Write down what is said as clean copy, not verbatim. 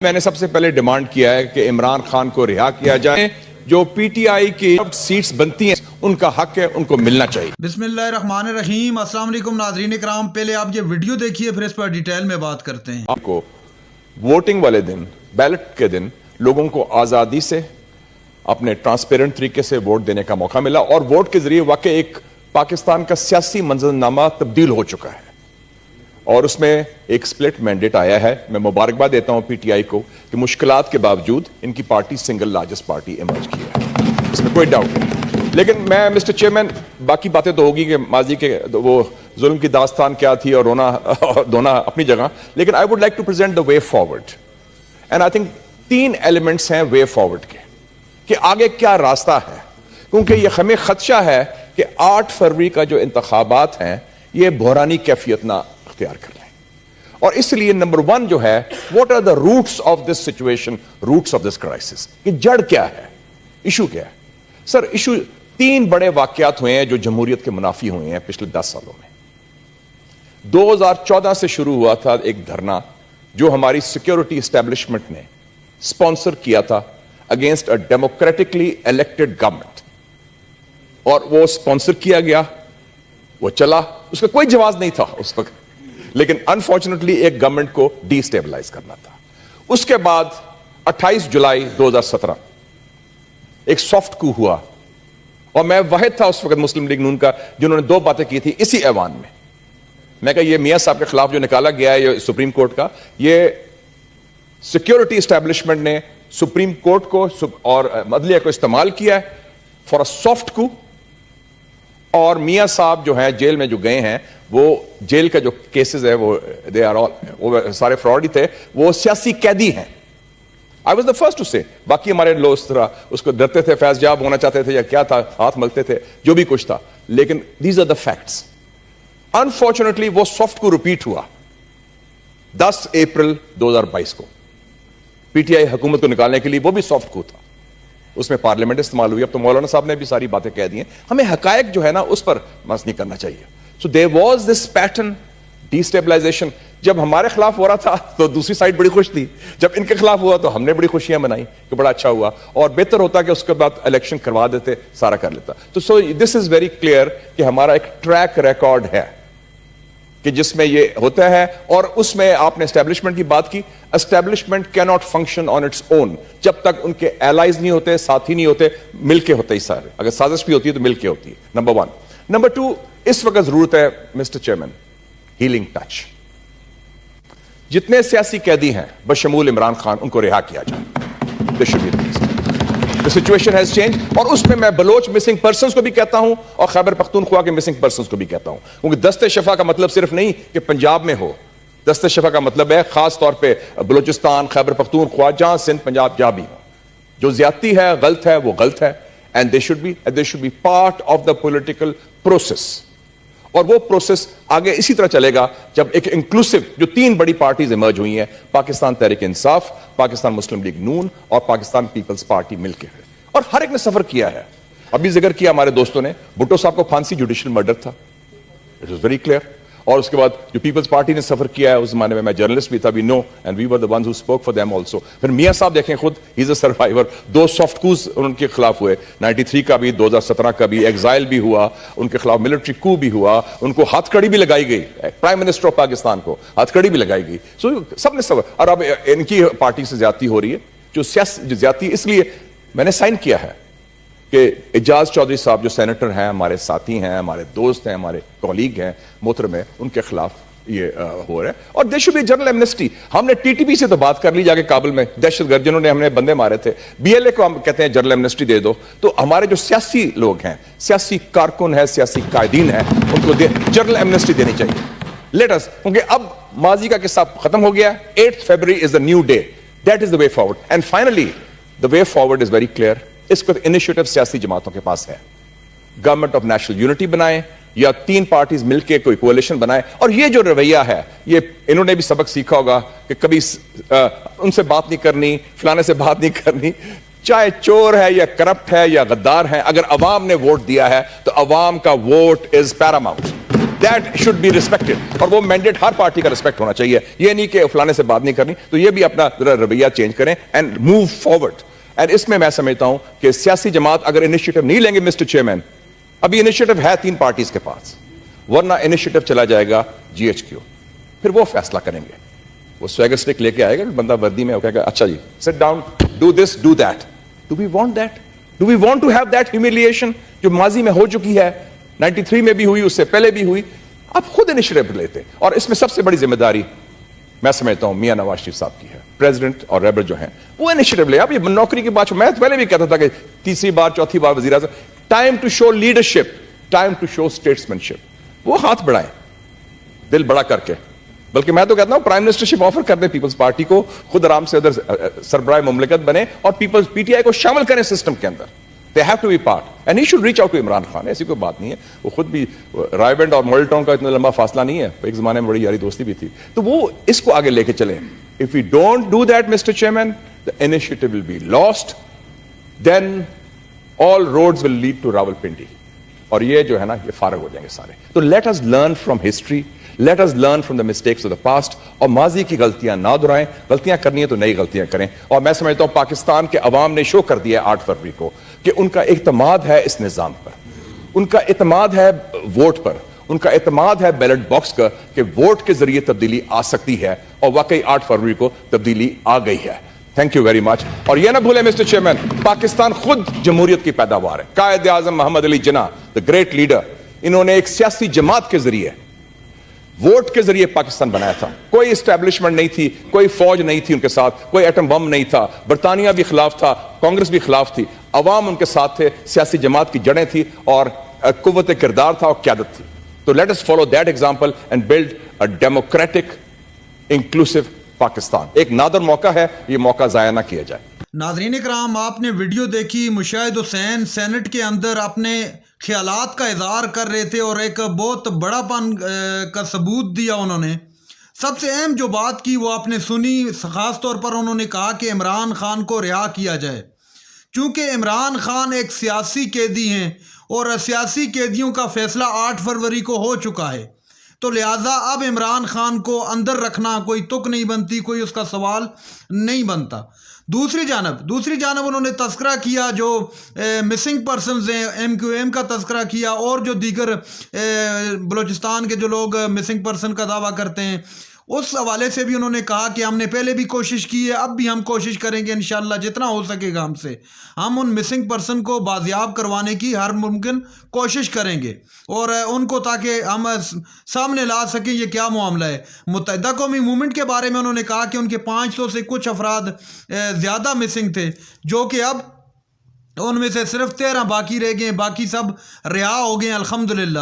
میں نے سب سے پہلے ڈیمانڈ کیا ہے کہ عمران خان کو رہا کیا جائے. جو پی ٹی آئی کی سیٹس بنتی ہیں ان کا حق ہے, ان کو ملنا چاہیے. بسم اللہ الرحمن الرحیم. السلام علیکم ناظرین کرام, پہلے آپ یہ ویڈیو دیکھیے پھر اس پر ڈیٹیل میں بات کرتے ہیں. آپ کو ووٹنگ والے دن, بیلٹ کے دن, لوگوں کو آزادی سے اپنے ٹرانسپیرنٹ طریقے سے ووٹ دینے کا موقع ملا اور ووٹ کے ذریعے واقع ایک پاکستان کا سیاسی منظرنامہ تبدیل ہو چکا ہے اور اس میں ایک سپلٹ مینڈیٹ آیا ہے. میں مبارکباد دیتا ہوں پی ٹی آئی کو کہ مشکلات کے باوجود ان کی party single largest party emerge کی ہے, اس میں کوئی ڈاؤٹ نہیں. لیکن میں مسٹر چیئرمین, باقی باتیں تو ہوگی کہ ماضی کے وہ ظلم کی داستان کیا تھی اور رونا اور دھونا اپنی جگہ, لیکن I would like to present the way forward. And I think 3 elements ہیں وے فارورڈ کے کہ آگے کیا راستہ ہے, کیونکہ یہ ہمیں خدشہ ہے کہ 8 فروری کا جو انتخابات ہیں یہ بحرانی کیفیت نہ اختیار کر لیں. اور اس لیے نمبر 1 جو ہے, what are the roots of this situation, roots of this crisis, کہ جڑ کیا ہے, ایشو کیا ہے. سر ایشو 3 بڑے واقعات ہوئے ہیں جو جمہوریت کے منافی ہوئے ہیں پچھلے 10 سالوں میں. 2014 سے شروع ہوا تھا ایک دھرنا جو ہماری سیکیورٹی اسٹیبلشمنٹ نے اسپانسر کیا تھا against a democratically elected government, اور وہ اسپانسر کیا گیا, وہ چلا, اس کا کوئی جواز نہیں تھا اس وقت, لیکن انفارچونیٹلی ایک گورنمنٹ کو ڈی اسٹیبلائز کرنا تھا. اس کے بعد 28 جولائی 2017 ایک سافٹ کو ہوا اور میں واحد تھا اس وقت مسلم لیگ نون کا جنہوں نے 2 باتیں کی تھی اسی ایوان میں. میں کہا یہ میاں صاحب کے خلاف جو نکالا گیا ہے یہ سپریم کورٹ کا, یہ سیکیورٹی اسٹیبلشمنٹ نے سپریم کورٹ کو اور عدلیہ کو استعمال کیا ہے فار اے سافٹ کو, اور میاں صاحب جو ہیں جیل میں جو گئے ہیں وہ جیل کا جو کیسز ہے وہ دے آر آل سارے فراڈ ہی تھے, وہ سیاسی قیدی ہیں. I was the first to say. باقی ہمارے لوگ اس طرح اس کو ڈرتے تھے, فیض جاب ہونا چاہتے تھے یا کیا تھا, ہاتھ ملتے تھے, جو بھی کچھ تھا, لیکن these are the facts. Unfortunately وہ سافٹ کو ریپیٹ ہوا 10 اپریل 2022 کو. پی ٹی آئی حکومت کو نکالنے کے لیے وہ بھی سافٹ کو تھا, اس میں پارلیمنٹ استعمال ہوئی. اب تو مولانا صاحب نے بھی ساری باتیں کہہ دی ہیں, ہمیں حقائق جو ہے نا اس پر مس نہیں کرنا چاہیے. So there was this pattern destabilization. جب ہمارے خلاف ہو رہا تھا تو دوسری سائڈ بڑی خوش تھی, جب ان کے خلاف ہوا تو ہم نے بڑی خوشیاں منائی کہ بڑا اچھا ہوا, اور بہتر ہوتا کہ اس کے بعد الیکشن کروا دیتے, سارا کر لیتا. تو سو دس از ویری کلیئر کہ ہمارا ایک ٹریک ریکارڈ ہے کہ جس میں یہ ہوتا ہے. اور اس میں آپ نے اسٹیبلشمنٹ کی بات کی, اسٹیبلشمنٹ کی not function on its own جب تک ان کے ایلائز نہیں ہوتے, ساتھی نہیں ہوتے, مل کے ہوتے ہی سارے. اگر سازش بھی ہوتی ہے تو مل کے ہوتی ہے, نمبر 1. نمبر 2, اس وقت ضرورت ہے مسٹر چیئرمین ہیلنگ ٹچ. جتنے سیاسی قیدی ہیں بشمول عمران خان ان کو رہا کیا جائے. The situation has changed. اور اس میں میں بلوچ مسنگ پرسنز کو بھی کہتا ہوں اور خیبر پختونخوا کے مسنگ پرسنز کو بھی کہتا ہوں, کیونکہ دست شفا کا مطلب صرف نہیں کہ پنجاب میں ہو. دست شفا کا مطلب ہے خاص طور پہ بلوچستان, خیبر پختونخوا, جہاں سندھ, پنجاب جہاں بھی ہو. جو زیادتی ہے, غلط ہے, وہ غلط ہے, and they should be part of the political process. اور وہ پروسیس آگے اسی طرح چلے گا جب ایک انکلوسیو جو 3 بڑی پارٹیز ایمرج ہوئی ہیں, پاکستان تحریک انصاف, پاکستان مسلم لیگ نون اور پاکستان پیپلز پارٹی مل کے ہے. اور ہر ایک نے سفر کیا ہے. ابھی ذکر کیا ہمارے دوستوں نے, بھٹو صاحب کو پھانسی جوڈیشل مرڈر تھا, اٹ واز ویری کلیئر. اور اس کے بعد جو پیپلز پارٹی نے سفر کیا ہے, اس زمانے میں جرنلسٹ بھی تھا, we know and we were the ones who spoke for them also. پھر میاں صاحب دیکھیں خود, he is a survivor. 2 soft coups ان کے خلاف ہوئے, 93 کا بھی, 2017 کا بھی, ایگزائل بھی ہوا, ان کے خلاف ملٹری کو بھی ہوا, ان کو ہاتھ کڑی بھی لگائی گئی, پرائم منسٹر آف پاکستان کو ہاتھ کڑی بھی لگائی گئی. سو سب نے سب, اور اب ان کی پارٹی سے زیادتی ہو رہی ہے, جو زیادتی. اس لیے میں نے سائن کیا ہے کہ اعجاز چودھری صاحب جو سینیٹر ہیں, ہمارے ساتھی ہیں, ہمارے دوست ہیں, ہمارے کولیگ ہیں محترم ہیں, ان کے خلاف یہ ہو رہا ہے. اور there should be general amnesty. ہم نے ٹی ٹی پی سے تو بات کر لی جا کے کابل میں, دہشت گرد جنہوں نے ہم نے بندے مارے تھے, بی ایل اے کو ہم کہتے ہیں جنرل ایمنسٹی دے دو. تو ہمارے جو سیاسی لوگ ہیں, سیاسی کارکن ہیں, سیاسی قائدین ہیں, ان کو جنرل ایمنسٹی دینی چاہیے. لیٹ اس, کیونکہ اب ماضی کا قصہ ختم ہو گیا. 8 February is the new day. That is the way forward. And finally the way forward is very clear. اس کو انیشیٹو سیاسی جماعتوں کے پاس ہے. گورنمنٹ آف نیشنل یونٹی بنائیں یا 3 پارٹیز مل کے کوئی کولیشن بنائے. اور یہ جو رویہ ہے, یہ انہوں نے بھی سبق سیکھا ہوگا کہ کبھی ان سے بات نہیں کرنی, فلانے سے بات نہیں کرنی, چاہے چور ہے یا کرپٹ ہے یا غدار ہے, اگر عوام نے ووٹ دیا ہے تو عوام کا vote is paramount. That should be respected. اور وہ مینڈیٹ ہر پارٹی کا ریسپیکٹ ہونا چاہیے. یہ نہیں کہ فلانے سے بات نہیں کرنی, تو یہ بھی اپنا ذرا رویہ چینج کریں اینڈ موو فارورڈ. اینڈ اس میں سمجھتا ہوں کہ سیاسی جماعت اگر انیشیٹو نہیں لیں گے مسٹر چیئرمین, ابھی انیشیٹو ہے 3 پارٹیز کے پاس, ورنہ انیشیٹو چلا جائے گا GHQ, پھر وہ فیصلہ کریں گے. وہ سویگر سٹک لے کے آئے گا, بندہ وردی میں, وہ کہے گا اچھا جی sit down, do this do that. Do we want that? Do we want to have that humiliation جو ماضی میں ہو چکی ہے, 93 میں بھی ہوئی, اس سے پہلے بھی ہوئی. آپ خود انیشیٹو لیتے, اور اس میں سب سے بڑی ذمہ داری میں سمجھتا ہوں میاں نواز شریف صاحب کی ہے. پریزیڈنٹ اور ریبر جو ہیں وہ انیشیٹو لے. اب یہ نوکری کی بات, میں پہلے بھی کہتا تھا کہ تیسری بار چوتھی بار وزیر اعظم, time to show leadership, time to show statesmanship. وہ ہاتھ بڑھائیں دل بڑا کر کے. بلکہ میں تو کہتا ہوں پرائم منسٹرشپ آفر کر دیں پیپلز پارٹی کو, خود آرام سے ادھر سربراہ مملکت بنے اور پیپلز PTI کو شامل کریں سسٹم کے اندر. They have to be part. And he should reach out to Imran Khan. ایسی کوئی بات نہیں ہے, وہ خود بھی رائے اور ماڈل ٹاؤن کا اتنا لمبا فاصلہ نہیں ہے, ایک زمانے میں بڑی یاری دوستی بھی تھی, تو وہ اس کو آگے لے کے چلیں. If we don't do that, Mr. Chairman, the initiative will be lost. Then all roads will lead to Rawalpindi. اور یہ جو ہے نا, یہ فارغ ہو جائیں گے سارے. تو let us learn from history. Let us learn from the mistakes of the past. اور ماضی کی غلطیاں نہ دہرائیں. غلطیاں کرنی ہے تو نئی غلطیاں کریں. اور میں سمجھتا ہوں پاکستان کے عوام نے شو کر دیا 8 فروری کو کہ ان کا اعتماد ہے اس نظام پر, ان کا اعتماد ہے ووٹ پر, ان کا اعتماد ہے بیلٹ باکس کا, کہ ووٹ کے ذریعے تبدیلی آ سکتی ہے, اور واقعی 8 فروری کو تبدیلی آ گئی ہے. Thank you very much. اور یہ نہ بھولیں مسٹر چیئرمین, پاکستان خود جمہوریت کی پیداوار ہے. قائد اعظم محمد Ali Jinnah, the great leader, انہوں نے ایک سیاسی جماعت کے ذریعے, ووٹ کے ذریعے پاکستان بنایا تھا. کوئی اسٹیبلشمنٹ نہیں تھی, کوئی فوج نہیں تھی ان کے ساتھ, کوئی ایٹم بم نہیں تھا, برطانیہ بھی خلاف تھا, کانگریس بھی خلاف تھی, عوام ان کے ساتھ تھے, سیاسی جماعت کی جڑیں تھی, اور قوت کردار تھا اور قیادت تھی. تو let us follow that example and build a democratic, inclusive Pakistan. ایک نادر موقع ہے, یہ موقع ضائع نہ کیا جائے. ناظرین کرام, آپ نے ویڈیو دیکھی, مشاہد حسین سینٹ کے اندر اپنے خیالات کا اظہار کر رہے تھے اور ایک بہت بڑا پن کا ثبوت دیا انہوں نے. سب سے اہم جو بات کی وہ آپ نے سنی, خاص طور پر انہوں نے کہا کہ عمران خان کو رہا کیا جائے, چونکہ عمران خان ایک سیاسی قیدی ہیں اور سیاسی قیدیوں کا فیصلہ 8 فروری کو ہو چکا ہے, تو لہٰذا اب عمران خان کو اندر رکھنا کوئی تک نہیں بنتی, کوئی اس کا سوال نہیں بنتا. دوسری جانب انہوں نے تذکرہ کیا جو مسنگ پرسنز ہیں, MQM کا تذکرہ کیا, اور جو دیگر بلوچستان کے جو لوگ مسنگ پرسن کا دعویٰ کرتے ہیں, اس حوالے سے بھی انہوں نے کہا کہ ہم نے پہلے بھی کوشش کی ہے, اب بھی ہم کوشش کریں گے انشاءاللہ جتنا ہو سکے گا ہم سے, ہم ان مسنگ پرسن کو بازیاب کروانے کی ہر ممکن کوشش کریں گے, اور ان کو تاکہ ہم سامنے لا سکیں یہ کیا معاملہ ہے. متحدہ قومی موومنٹ کے بارے میں انہوں نے کہا کہ ان کے 500 سے کچھ افراد زیادہ مسنگ تھے, جو کہ اب ان میں سے صرف 13 باقی رہ گئے, باقی سب رہا ہو گئے الحمدللہ.